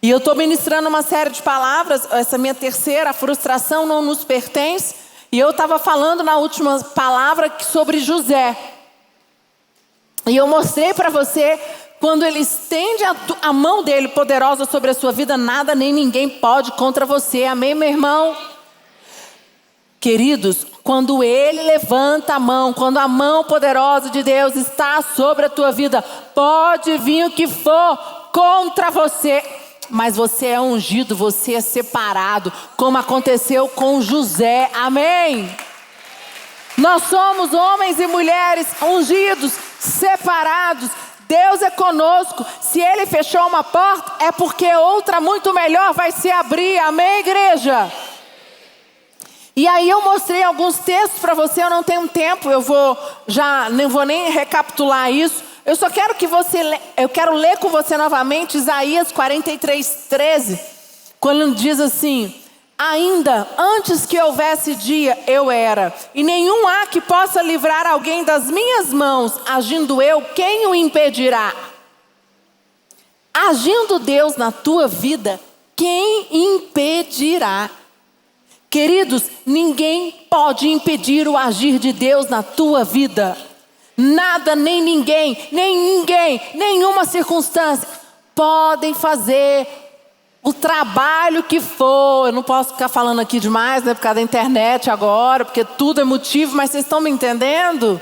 E eu estou ministrando uma série de palavras, essa minha terceira, a frustração não nos pertence. E eu estava falando na última palavra sobre José. E eu mostrei para você, quando ele estende a mão dele poderosa sobre a sua vida, nada nem ninguém pode contra você. Amém, meu irmão? Queridos, quando ele levanta a mão, quando a mão poderosa de Deus está sobre a tua vida, pode vir o que for contra você. Mas você é ungido, você é separado, como aconteceu com José. Amém? Nós somos homens e mulheres ungidos, separados. Deus é conosco. Se Ele fechou uma porta, é porque outra muito melhor vai se abrir. Amém, igreja? E aí eu mostrei alguns textos para você, eu não tenho tempo, não vou nem recapitular isso. Eu só quero que eu quero ler com você novamente Isaías 43:13, quando diz assim: ainda antes que houvesse dia, eu era, e nenhum há que possa livrar alguém das minhas mãos. Agindo eu, quem o impedirá? Agindo Deus na tua vida, quem impedirá? Queridos, ninguém pode impedir o agir de Deus na tua vida. Nada, nem ninguém, nenhuma circunstância podem fazer o trabalho que for. Eu não posso ficar falando aqui demais, né, por causa da internet agora, porque tudo é motivo, mas vocês estão me entendendo?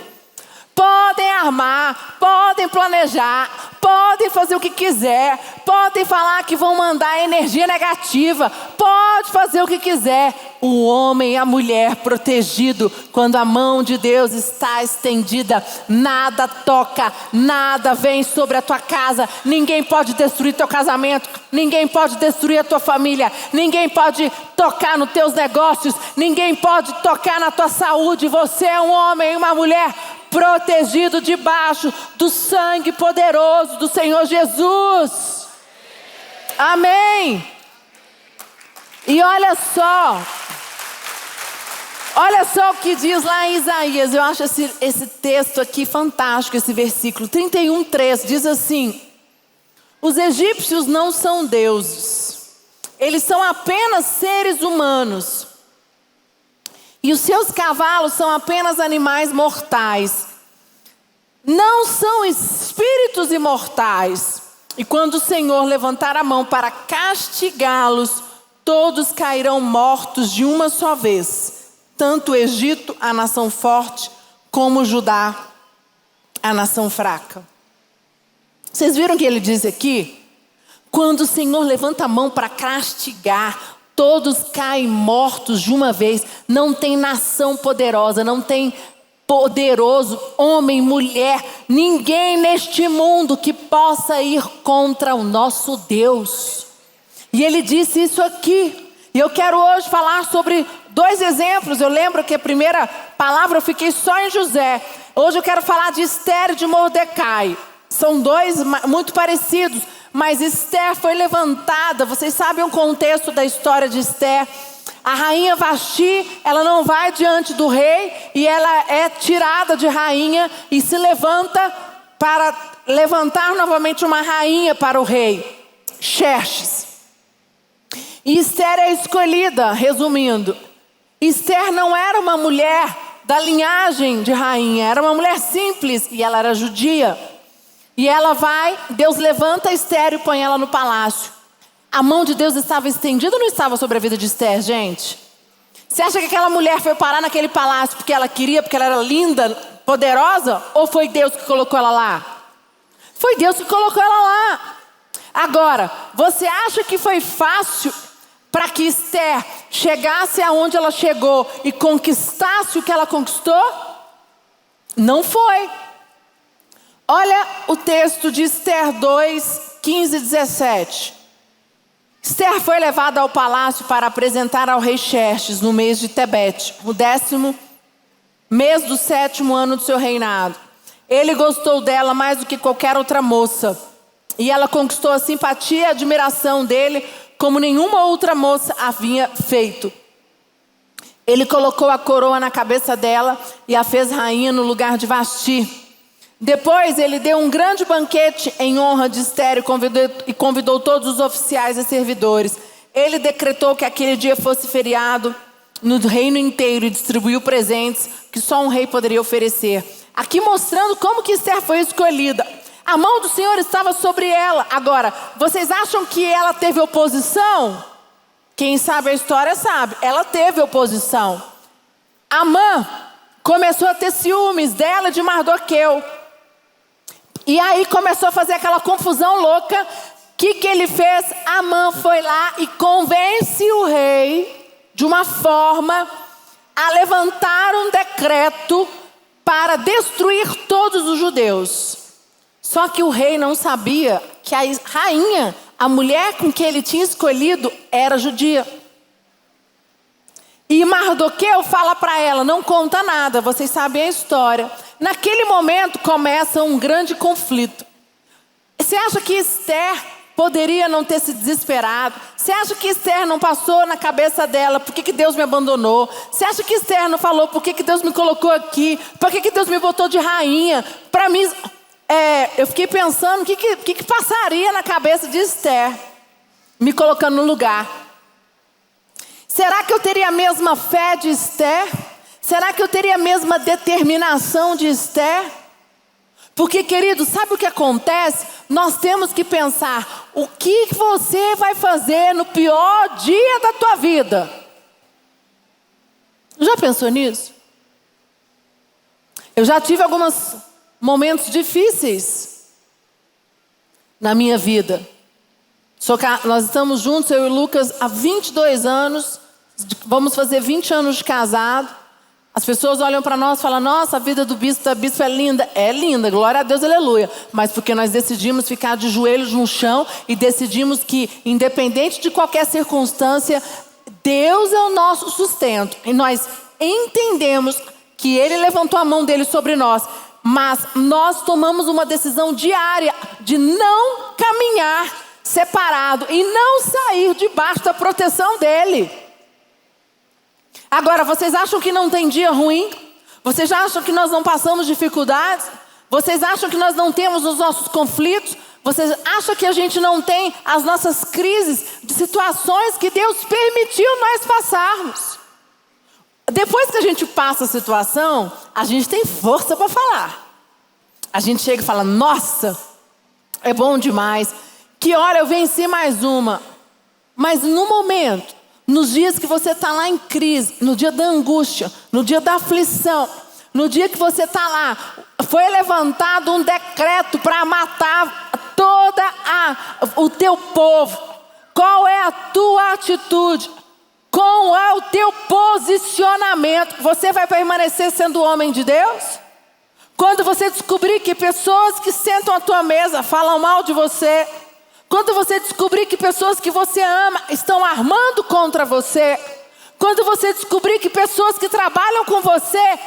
Podem armar, podem planejar, podem fazer o que quiser, podem falar que vão mandar energia negativa, pode fazer o que quiser. O homem e a mulher protegido, quando a mão de Deus está estendida, nada toca, nada vem sobre a tua casa. Ninguém pode destruir teu casamento, ninguém pode destruir a tua família, ninguém pode tocar nos teus negócios, ninguém pode tocar na tua saúde. Você é um homem e uma mulher protegido debaixo do sangue poderoso do Senhor Jesus. Amém. E olha só o que diz lá em Isaías. Eu acho esse texto aqui fantástico, esse versículo 31:3 diz assim: os egípcios não são deuses, eles são apenas seres humanos. E os seus cavalos são apenas animais mortais. Não são espíritos imortais. E quando o Senhor levantar a mão para castigá-los, todos cairão mortos de uma só vez. Tanto o Egito, a nação forte, como Judá, a nação fraca. Vocês viram o que ele diz aqui? Quando o Senhor levanta a mão para castigar, todos caem mortos de uma vez. Não tem nação poderosa, não tem poderoso, homem, mulher, ninguém neste mundo que possa ir contra o nosso Deus. E ele disse isso aqui. E eu quero hoje falar sobre 2 exemplos. Eu lembro que a primeira palavra eu fiquei só em José. Hoje eu quero falar de Esther e de Mordecai. São 2 muito parecidos, mas Esther foi levantada. Vocês sabem o contexto da história de Esther. A rainha Vasti, ela não vai diante do rei e ela é tirada de rainha e se levanta para levantar novamente uma rainha para o rei, Xerxes. E Esther é escolhida, resumindo. Esther não era uma mulher da linhagem de rainha, era uma mulher simples e ela era judia. E ela vai, Deus levanta Esther e põe ela no palácio. A mão de Deus estava estendida ou não estava sobre a vida de Esther, gente? Você acha que aquela mulher foi parar naquele palácio porque ela queria, porque ela era linda, poderosa? Ou foi Deus que colocou ela lá? Foi Deus que colocou ela lá. Agora, você acha que foi fácil para que Esther chegasse aonde ela chegou e conquistasse o que ela conquistou? Não foi. Olha o texto de Esther 2:15-17. Esther foi levada ao palácio para apresentar ao rei Xerxes no mês de Tebete, o 10º mês do 7º ano do seu reinado. Ele gostou dela mais do que qualquer outra moça. E ela conquistou a simpatia e a admiração dele como nenhuma outra moça havia feito. Ele colocou a coroa na cabeça dela e a fez rainha no lugar de Vasti. Depois ele deu um grande banquete em honra de Esther e convidou todos os oficiais e servidores. Ele decretou que aquele dia fosse feriado no reino inteiro e distribuiu presentes que só um rei poderia oferecer. Aqui mostrando como que Esther foi escolhida. A mão do Senhor estava sobre ela. Agora, vocês acham que ela teve oposição? Quem sabe a história sabe. Ela teve oposição. Amã começou a ter ciúmes dela e de Mardoqueu. E aí começou a fazer aquela confusão louca. O que ele fez? Amã foi lá e convence o rei, de uma forma, a levantar um decreto para destruir todos os judeus. Só que o rei não sabia que a rainha, a mulher com que ele tinha escolhido, era judia. E Mardoqueu fala para ela, não conta nada, vocês sabem a história. Naquele momento começa um grande conflito. Você acha que Esther poderia não ter se desesperado? Você acha que Esther não passou na cabeça dela, por que Deus me abandonou? Você acha que Esther não falou, por que Deus me colocou aqui? Por que Deus me botou de rainha? Para mim, eu fiquei pensando, o que passaria na cabeça de Esther, me colocando no lugar? Será que eu teria a mesma fé de Esther? Será que eu teria a mesma determinação de Esther? Porque, querido, sabe o que acontece? Nós temos que pensar, o que você vai fazer no pior dia da tua vida? Já pensou nisso? Eu já tive alguns momentos difíceis na minha vida. Nós estamos juntos, eu e o Lucas, há 22 anos. Vamos fazer 20 anos de casado. As pessoas olham para nós e falam, nossa, a vida do bispo, da bispa é linda. É linda, glória a Deus, aleluia. Mas porque nós decidimos ficar de joelhos no chão e decidimos que, independente de qualquer circunstância, Deus é o nosso sustento. E nós entendemos que Ele levantou a mão dele sobre nós. Mas nós tomamos uma decisão diária de não caminhar separado e não sair debaixo da proteção dele. Agora, vocês acham que não tem dia ruim? Vocês acham que nós não passamos dificuldades? Vocês acham que nós não temos os nossos conflitos? Vocês acham que a gente não tem as nossas crises de situações que Deus permitiu nós passarmos? Depois que a gente passa a situação, a gente tem força para falar. A gente chega e fala, nossa, é bom demais. Que hora eu venci mais uma. Mas no momento, nos dias que você está lá em crise, no dia da angústia, no dia da aflição, no dia que você está lá, foi levantado um decreto para matar o teu povo. Qual é a tua atitude? Qual é o teu posicionamento? Você vai permanecer sendo homem de Deus? Quando você descobrir que pessoas que sentam à tua mesa falam mal de você, quando você descobrir que pessoas que você ama estão armando contra você, quando você descobrir que pessoas que trabalham com você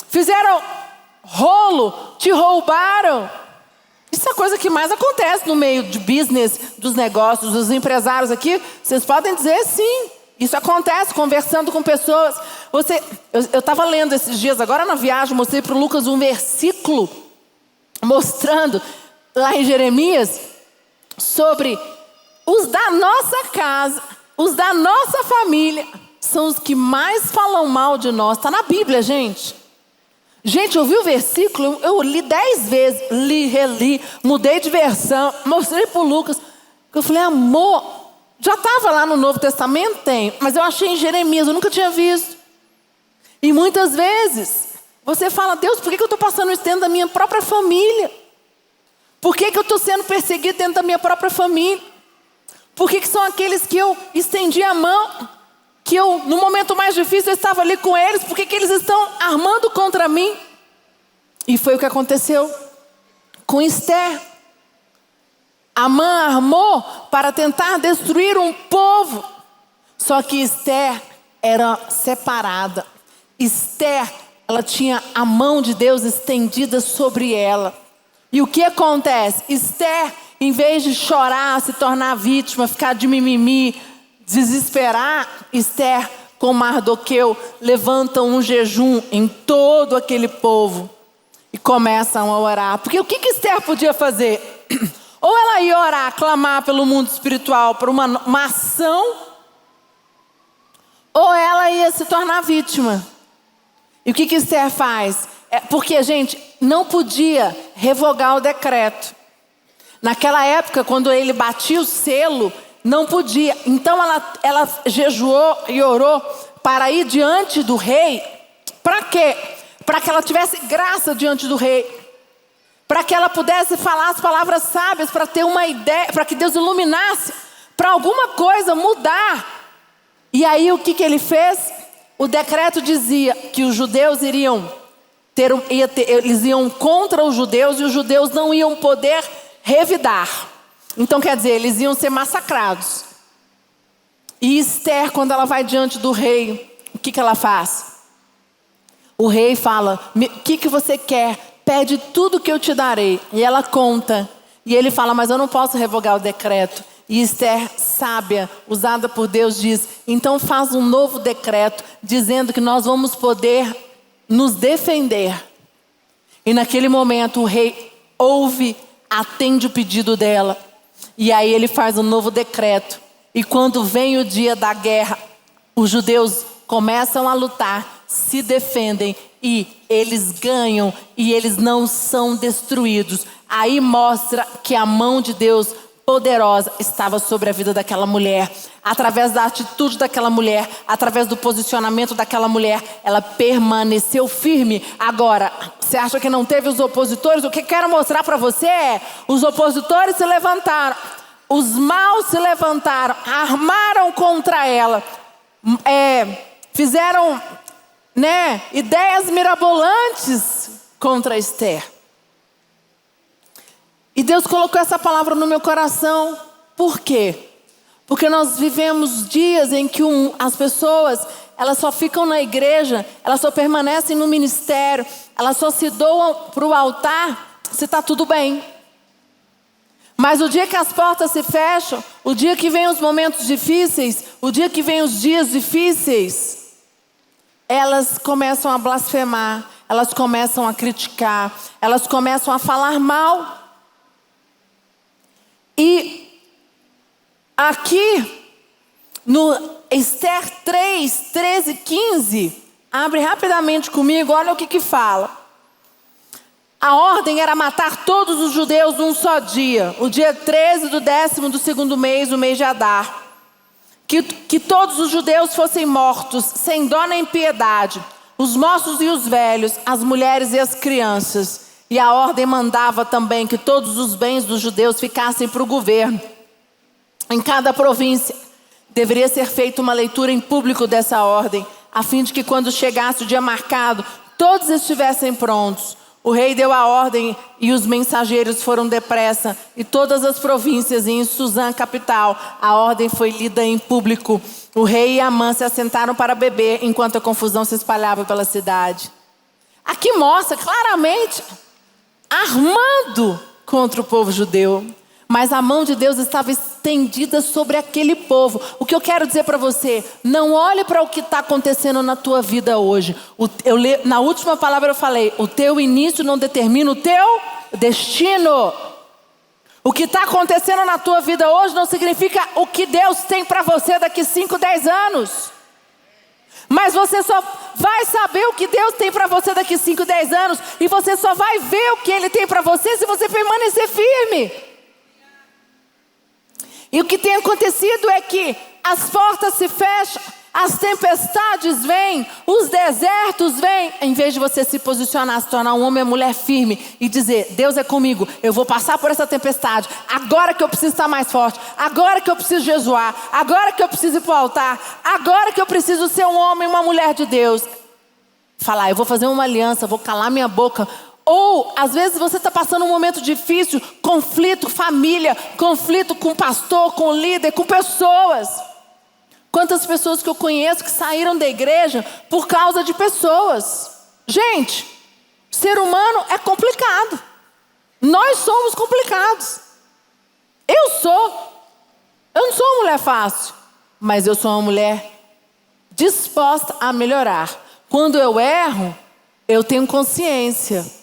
fizeram rolo, te roubaram, isso é a coisa que mais acontece no meio de business, dos negócios, dos empresários aqui. Vocês podem dizer sim, isso acontece conversando com pessoas. Eu estava lendo esses dias, agora na viagem, mostrei para o Lucas um versículo mostrando lá em Jeremias sobre os da nossa casa, os da nossa família, são os que mais falam mal de nós. Está na Bíblia, gente. Gente, eu vi o versículo, eu li 10 vezes, li, reli, mudei de versão, mostrei para o Lucas. Eu falei, amor, já estava lá no Novo Testamento? Tem, mas eu achei em Jeremias, eu nunca tinha visto. E muitas vezes, você fala, Deus, por que eu estou passando isso dentro da minha própria família? Por que eu estou sendo perseguido dentro da minha própria família? Por que são aqueles que eu estendi a mão, que eu, no momento mais difícil, eu estava ali com eles, por que eles estão armando contra mim? E foi o que aconteceu com Esther. Amã armou para tentar destruir um povo. Só que Esther era separada. Esther, ela tinha a mão de Deus estendida sobre ela. E o que acontece? Esther, em vez de chorar, se tornar vítima, ficar de mimimi, desesperar, Esther com Mardoqueu levantam um jejum em todo aquele povo. E começam a orar. Porque o que Esther podia fazer? Ou ela ia orar, clamar pelo mundo espiritual, por uma ação, ou ela ia se tornar vítima. E o que Esther faz? Porque, gente, não podia revogar o decreto. Naquela época, quando ele batia o selo, não podia. Então ela jejuou e orou para ir diante do rei. Para quê? Para que ela tivesse graça diante do rei. Para que ela pudesse falar as palavras sábias, para ter uma ideia, para que Deus iluminasse, para alguma coisa mudar. E aí o que ele fez? O decreto dizia que os judeus eles iam contra os judeus e os judeus não iam poder revidar. Então quer dizer, eles iam ser massacrados. E Esther, quando ela vai diante do rei, o que ela faz? O rei fala, o que você quer? Pede tudo que eu te darei. E ela conta. E ele fala, mas eu não posso revogar o decreto. E Esther, sábia, usada por Deus, diz, então faz um novo decreto, dizendo que nós vamos poder nos defender. E naquele momento o rei ouve, atende o pedido dela. E aí ele faz um novo decreto. E quando vem o dia da guerra, os judeus começam a lutar, se defendem e eles ganham e eles não são destruídos. Aí mostra que a mão de Deus poderosa estava sobre a vida daquela mulher. Através da atitude daquela mulher, através do posicionamento daquela mulher, ela permaneceu firme. Agora, você acha que não teve os opositores? O que quero mostrar para você é, os opositores se levantaram, os maus se levantaram, armaram contra ela, fizeram ideias mirabolantes contra Esther. E Deus colocou essa palavra no meu coração. Por quê? Porque nós vivemos dias em que as pessoas, elas só ficam na igreja, elas só permanecem no ministério, elas só se doam para o altar se está tudo bem. Mas o dia que as portas se fecham, o dia que vem os momentos difíceis, o dia que vem os dias difíceis, elas começam a blasfemar, elas começam a criticar, elas começam a falar mal. E aqui, no Esther 3, 13, 15, abre rapidamente comigo, olha o que fala. A ordem era matar todos os judeus num só dia, o dia 13 do 10º do segundo mês, o mês de Adar. Que todos os judeus fossem mortos, sem dó nem piedade, os moços e os velhos, as mulheres e as crianças. E a ordem mandava também que todos os bens dos judeus ficassem para o governo. Em cada província deveria ser feita uma leitura em público dessa ordem, a fim de que quando chegasse o dia marcado, todos estivessem prontos. O rei deu a ordem e os mensageiros foram depressa. E todas as províncias e em Suzã, capital, a ordem foi lida em público. O rei e Amã se assentaram para beber, enquanto a confusão se espalhava pela cidade. Aqui mostra claramente, armando contra o povo judeu. Mas a mão de Deus estava estendida sobre aquele povo. O que eu quero dizer para você, não olhe para o que está acontecendo na tua vida hoje. Na última palavra eu falei, o teu início não determina o teu destino. O que está acontecendo na tua vida hoje não significa o que Deus tem para você daqui 5, 10 anos. Mas você só vai saber o que Deus tem para você daqui 5, 10 anos. E você só vai ver o que Ele tem para você se você permanecer firme. E o que tem acontecido é que as portas se fecham, as tempestades vêm, os desertos vêm. Em vez de você se posicionar, se tornar um homem ou mulher firme e dizer, Deus é comigo, eu vou passar por essa tempestade. Agora que eu preciso estar mais forte, agora que eu preciso jejuar, agora que eu preciso ir para o altar, agora que eu preciso ser um homem e uma mulher de Deus. Falar, eu vou fazer uma aliança, vou calar minha boca. Ou, às vezes, você está passando um momento difícil, conflito, família, conflito com pastor, com líder, com pessoas. Quantas pessoas que eu conheço que saíram da igreja por causa de pessoas. Gente, ser humano é complicado. Nós somos complicados. Eu não sou uma mulher fácil, mas eu sou uma mulher disposta a melhorar. Quando eu erro, eu tenho consciência.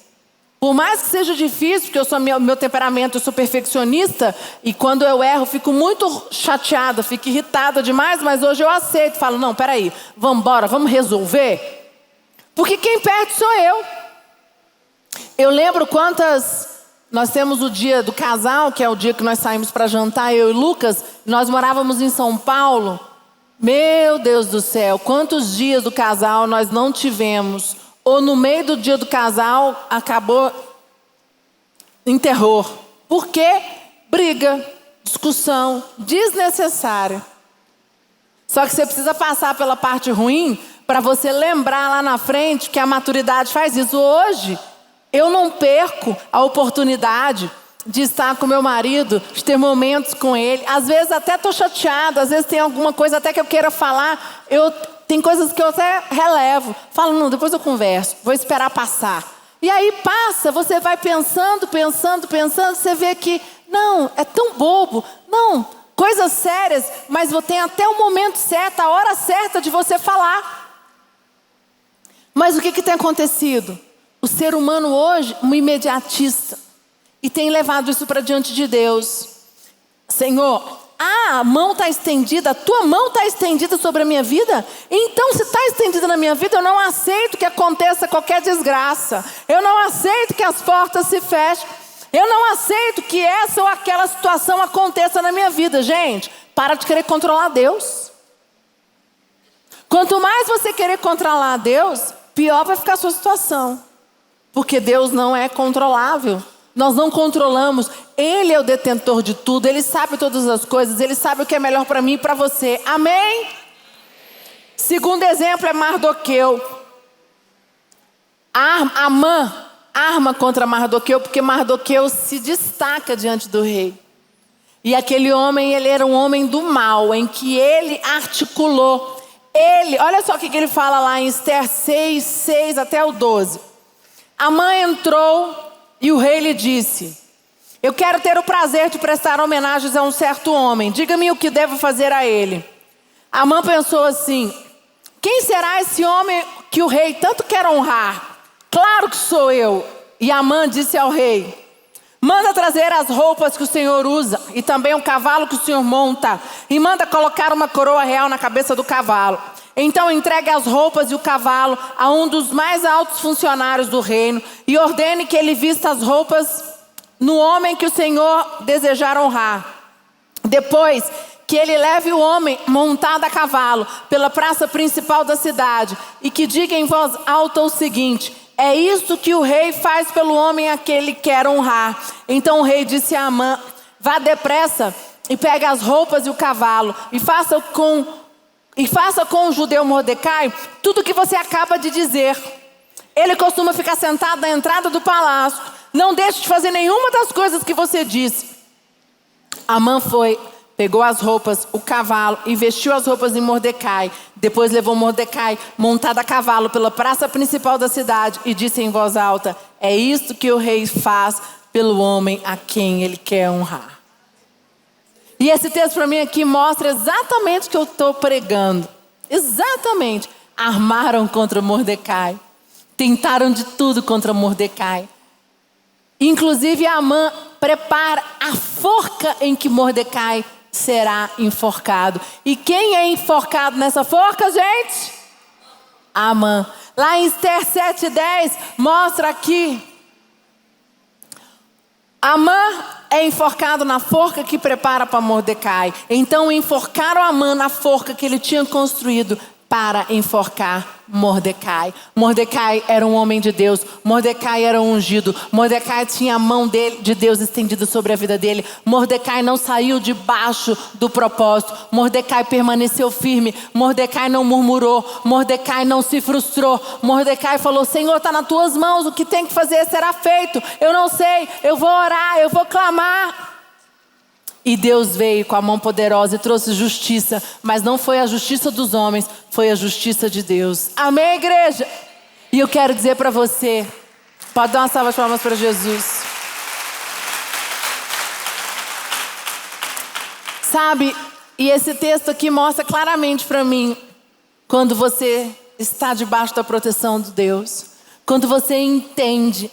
Por mais que seja difícil, porque eu sou meu temperamento, eu sou perfeccionista, e quando eu erro, fico muito chateada, fico irritada demais, mas hoje eu aceito, falo, não, peraí, vamos embora, vamos resolver? Porque quem perde sou eu. Eu lembro nós temos o dia do casal, que é o dia que nós saímos para jantar, eu e Lucas, nós morávamos em São Paulo. Meu Deus do céu, quantos dias do casal nós não tivemos, ou no meio do dia do casal, acabou em terror. Por quê? Briga, discussão, desnecessária. Só que você precisa passar pela parte ruim, para você lembrar lá na frente que a maturidade faz isso. Hoje, eu não perco a oportunidade de estar com meu marido, de ter momentos com ele. Às vezes até estou chateada, às vezes tem alguma coisa até que eu queira falar. Tem coisas que eu até relevo. Falo, não, depois eu converso, vou esperar passar. E aí passa, você vai pensando, você vê que, não, é tão bobo. Não, coisas sérias, mas tem até o momento certo, a hora certa de você falar. Mas o que tem acontecido? O ser humano hoje, um imediatista, e tem levado isso para diante de Deus. Senhor, a mão está estendida, a tua mão está estendida sobre a minha vida? Então, se está estendida na minha vida, eu não aceito que aconteça qualquer desgraça. Eu não aceito que as portas se fechem. Eu não aceito que essa ou aquela situação aconteça na minha vida. Gente, para de querer controlar Deus. Quanto mais você querer controlar Deus, pior vai ficar a sua situação. Porque Deus não é controlável. Nós não controlamos. Ele é o detentor de tudo. Ele sabe todas as coisas. Ele sabe o que é melhor para mim e para você. Amém? Segundo exemplo é Mardoqueu. Amã arma contra Mardoqueu, porque Mardoqueu se destaca diante do rei. E aquele homem, ele era um homem do mal, em que ele articulou. Olha só o que ele fala lá em Esther 6 até o 12. Amã entrou e o rei lhe disse: eu quero ter o prazer de prestar homenagens a um certo homem. Diga-me o que devo fazer a ele. Amã pensou assim: quem será esse homem que o rei tanto quer honrar? Claro que sou eu. E Amã disse ao rei: manda trazer as roupas que o Senhor usa e também o cavalo que o Senhor monta, e manda colocar uma coroa real na cabeça do cavalo. Então entregue as roupas e o cavalo a um dos mais altos funcionários do reino e ordene que ele vista as roupas no homem que o Senhor desejar honrar. Depois que ele leve o homem montado a cavalo pela praça principal da cidade e que diga em voz alta o seguinte: é isto que o rei faz pelo homem a que ele quer honrar. Então o rei disse a Amã: vá depressa e pegue as roupas e o cavalo e faça com o judeu Mordecai tudo o que você acaba de dizer. Ele costuma ficar sentado na entrada do palácio. Não deixe de fazer nenhuma das coisas que você disse. Amã foi, pegou as roupas, o cavalo e vestiu as roupas de Mordecai. Depois levou Mordecai montado a cavalo pela praça principal da cidade e disse em voz alta: é isto que o rei faz pelo homem a quem ele quer honrar. E esse texto para mim aqui mostra exatamente o que eu estou pregando. Exatamente. Armaram contra Mordecai. Tentaram de tudo contra Mordecai. Inclusive Amã prepara a forca em que Mordecai será enforcado. E quem é enforcado nessa forca, gente? Amã. Lá em Esther 7:10 mostra aqui. Amã é enforcado na forca que prepara para Mordecai. Então enforcaram Amã na forca que ele tinha construído para enforcar Mordecai. Mordecai era um homem de Deus. Mordecai era um ungido. Mordecai tinha a mão de Deus estendida sobre a vida dele. Mordecai não saiu debaixo do propósito. Mordecai permaneceu firme. Mordecai não murmurou. Mordecai não se frustrou. Mordecai falou: Senhor, está nas tuas mãos. O que tem que fazer será feito. Eu não sei. Eu vou orar. Eu vou clamar. E Deus veio com a mão poderosa e trouxe justiça. Mas não foi a justiça dos homens, foi a justiça de Deus. Amém, igreja? E eu quero dizer para você, pode dar uma salva de palmas para Jesus. Sabe, e esse texto aqui mostra claramente para mim, quando você está debaixo da proteção de Deus, quando você entende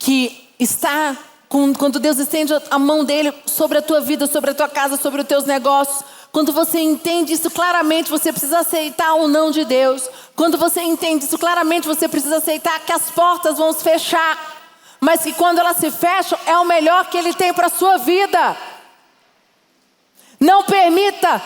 que está, quando Deus estende a mão dele sobre a tua vida, sobre a tua casa, sobre os teus negócios, quando você entende isso claramente, você precisa aceitar o não de Deus. Quando você entende isso claramente, você precisa aceitar que as portas vão se fechar, mas que quando elas se fecham, é o melhor que Ele tem para a sua vida. Não permita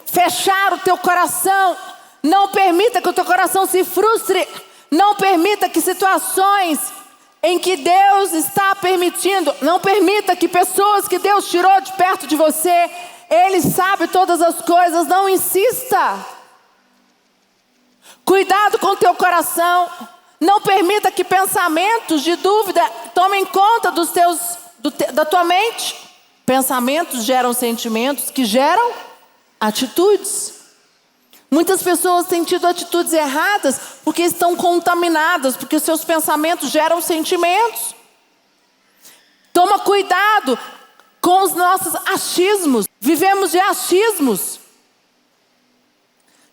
fechar o teu coração. Não permita que o teu coração se frustre. Não permita que situações em que Deus está permitindo, não permita que pessoas que Deus tirou de perto de você, Ele sabe todas as coisas, não insista. Cuidado com o teu coração. Não permita que pensamentos de dúvida tomem conta da tua mente. Pensamentos geram sentimentos que geram atitudes. Muitas pessoas têm tido atitudes erradas porque estão contaminadas, porque seus pensamentos geram sentimentos. Toma cuidado com os nossos achismos. Vivemos de achismos.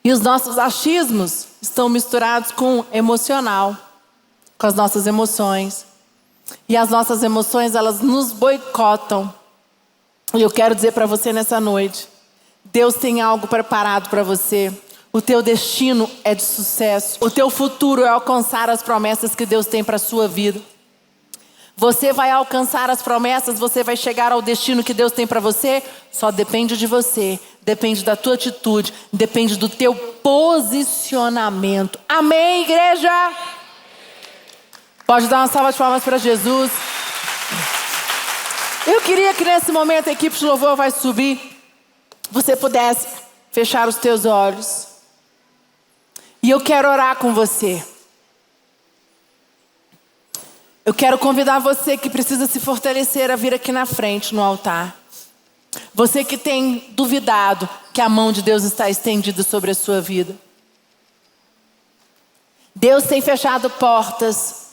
E os nossos achismos estão misturados com o emocional, com as nossas emoções. E as nossas emoções, elas nos boicotam. E eu quero dizer para você nessa noite, Deus tem algo preparado para você. O teu destino é de sucesso. O teu futuro é alcançar as promessas que Deus tem para a sua vida. Você vai alcançar as promessas, você vai chegar ao destino que Deus tem para você. Só depende de você, depende da tua atitude, depende do teu posicionamento. Amém, igreja? Pode dar uma salva de palmas para Jesus. Eu queria que nesse momento a equipe de louvor vai subir. Você pudesse fechar os teus olhos. E eu quero orar com você. Eu quero convidar você que precisa se fortalecer a vir aqui na frente, no altar. Você que tem duvidado que a mão de Deus está estendida sobre a sua vida. Deus tem fechado portas.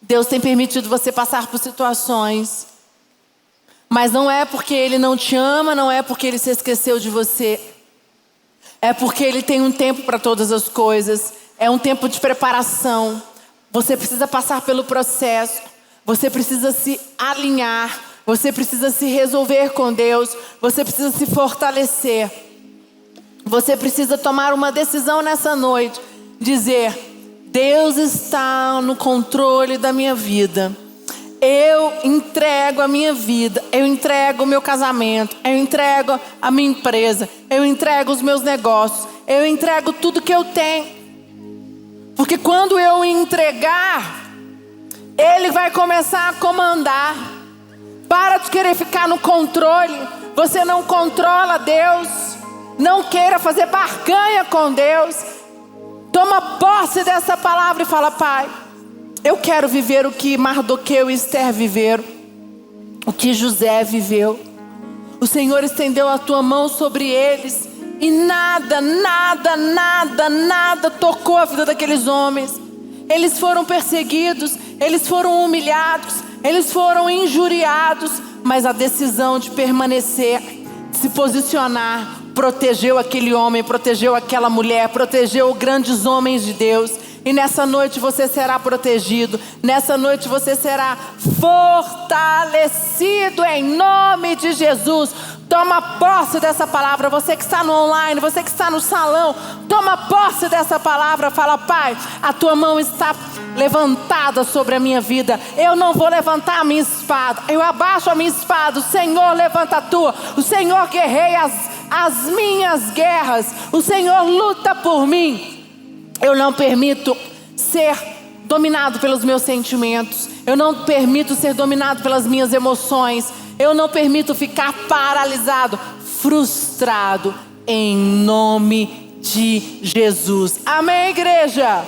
Deus tem permitido você passar por situações. Mas não é porque Ele não te ama, não é porque Ele se esqueceu de você. É porque Ele tem um tempo para todas as coisas. É um tempo de preparação. Você precisa passar pelo processo. Você precisa se alinhar. Você precisa se resolver com Deus. Você precisa se fortalecer. Você precisa tomar uma decisão nessa noite. Dizer: Deus está no controle da minha vida. Eu entrego a minha vida, eu entrego o meu casamento, eu entrego a minha empresa, eu entrego os meus negócios, eu entrego tudo que eu tenho. Porque quando eu entregar, Ele vai começar a comandar. Para de querer ficar no controle. Você não controla Deus. Não queira fazer barganha com Deus. Toma posse dessa palavra e fala: Pai, eu quero viver o que Mardoqueu e Esther viveram, o que José viveu. O Senhor estendeu a tua mão sobre eles e nada tocou a vida daqueles homens. Eles foram perseguidos, eles foram humilhados, eles foram injuriados, mas a decisão de permanecer, de se posicionar, protegeu aquele homem, protegeu aquela mulher, protegeu grandes homens de Deus. E nessa noite você será protegido. Nessa noite você será fortalecido em nome de Jesus. Toma posse dessa palavra. Você que está no online, você que está no salão, toma posse dessa palavra. Fala: Pai, a tua mão está levantada sobre a minha vida. Eu não vou levantar a minha espada. Eu abaixo a minha espada. O Senhor levanta a tua. O Senhor guerreia as minhas guerras. O Senhor luta por mim. Eu não permito ser dominado pelos meus sentimentos. Eu não permito ser dominado pelas minhas emoções. Eu não permito ficar paralisado, frustrado, em nome de Jesus. Amém, igreja?